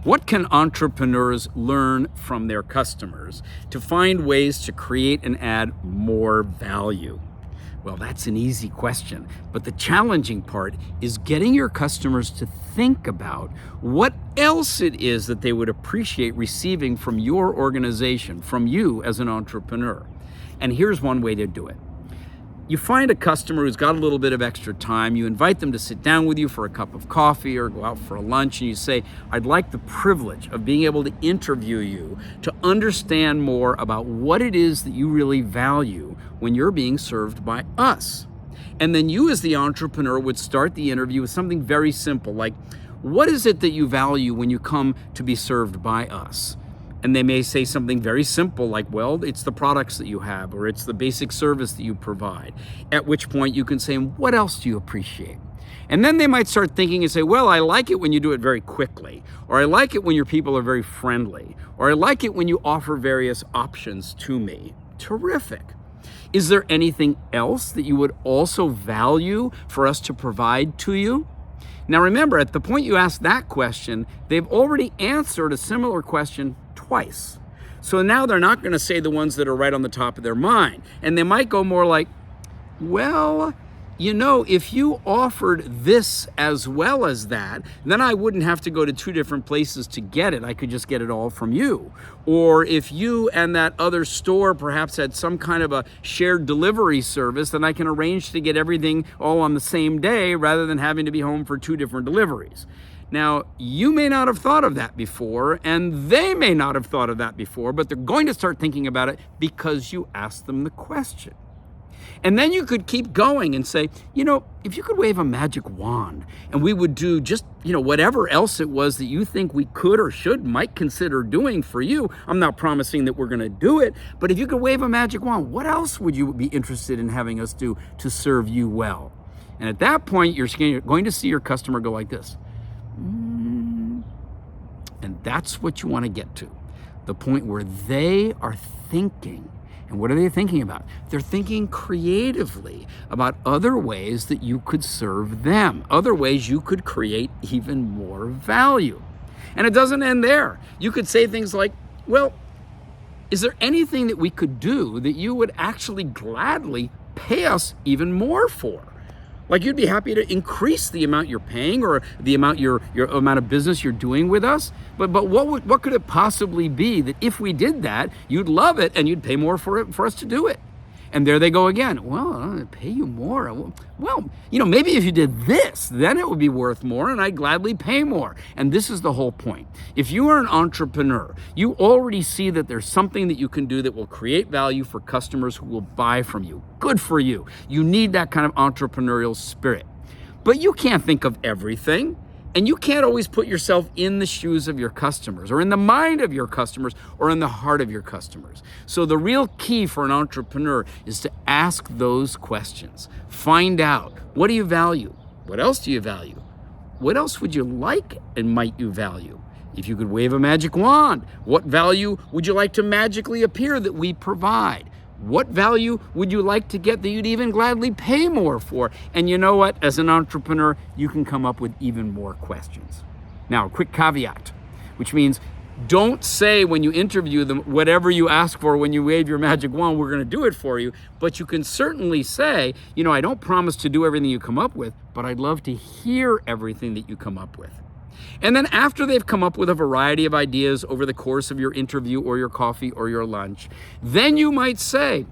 What can entrepreneurs learn from their customers to find ways to create and add more value? Well, that's an easy question, but the challenging part is getting your customers to think about what else it is that they would appreciate receiving from your organization, from you as an entrepreneur. And here's one way to do it. You find a customer who's got a little bit of extra time, you invite them to sit down with you for a cup of coffee or go out for a lunch, and you say, I'd like the privilege of being able to interview you to understand more about what it is that you really value when you're being served by us. And then you as the entrepreneur would start the interview with something very simple, like, what is it that you value when you come to be served by us? And they may say something very simple like, well, it's the products that you have, or it's the basic service that you provide. At which point you can say, what else do you appreciate? And then they might start thinking and say, well, I like it when you do it very quickly, or I like it when your people are very friendly, or I like it when you offer various options to me. Terrific. Is there anything else that you would also value for us to provide to you? Now remember, at the point you ask that question, they've already answered a similar question twice. So now they're not going to say the ones that are right on the top of their mind. And they might go more like, well, you know, if you offered this as well as that, then I wouldn't have to go to two different places to get it. I could just get it all from you. Or if you and that other store perhaps had some kind of a shared delivery service, then I can arrange to get everything all on the same day rather than having to be home for two different deliveries. Now, you may not have thought of that before, and they may not have thought of that before, but they're going to start thinking about it because you asked them the question. And then you could keep going and say, you know, if you could wave a magic wand and we would do just, whatever else it was that you think we could or might consider doing for you. I'm not promising that we're going to do it, but if you could wave a magic wand, what else would you be interested in having us do to serve you well? And at that point, you're going to see your customer go like this. And that's what you want to get to, the point where they are thinking. And what are they thinking about? They're thinking creatively about other ways that you could serve them, other ways you could create even more value. And it doesn't end there. You could say things like, well, is there anything that we could do that you would actually gladly pay us even more for? Like you'd be happy to increase the amount you're paying or the amount your amount of business you're doing with us. But what could it possibly be that if we did that, you'd love it and you'd pay more for us to do it? And there they go again. Well, I'll pay you more. Well, maybe if you did this, then it would be worth more and I'd gladly pay more. And this is the whole point. If you are an entrepreneur, you already see that there's something that you can do that will create value for customers who will buy from you. Good for you. You need that kind of entrepreneurial spirit. But you can't think of everything. And you can't always put yourself in the shoes of your customers or in the mind of your customers or in the heart of your customers. So the real key for an entrepreneur is to ask those questions. Find out, what do you value? What else do you value? What else would you like and might you value? If you could wave a magic wand, what value would you like to magically appear that we provide? What value would you like to get that you'd even gladly pay more for? And you know what? As an entrepreneur, you can come up with even more questions. Now, a quick caveat, which means don't say when you interview them, whatever you ask for when you wave your magic wand, we're going to do it for you. But you can certainly say, I don't promise to do everything you come up with, but I'd love to hear everything that you come up with. And then after they've come up with a variety of ideas over the course of your interview or your coffee or your lunch, then you might say,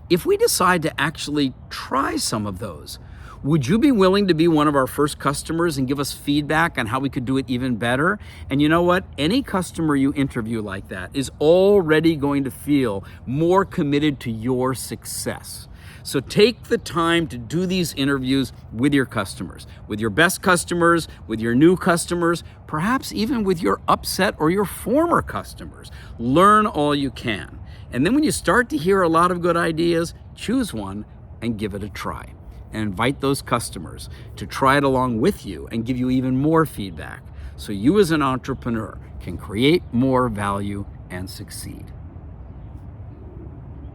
if we decide to actually try some of those, would you be willing to be one of our first customers and give us feedback on how we could do it even better? And you know what? Any customer you interview like that is already going to feel more committed to your success. So take the time to do these interviews with your customers, with your best customers, with your new customers, perhaps even with your upset or your former customers. Learn all you can. And then when you start to hear a lot of good ideas, choose one and give it a try. And invite those customers to try it along with you and give you even more feedback so you as an entrepreneur can create more value and succeed.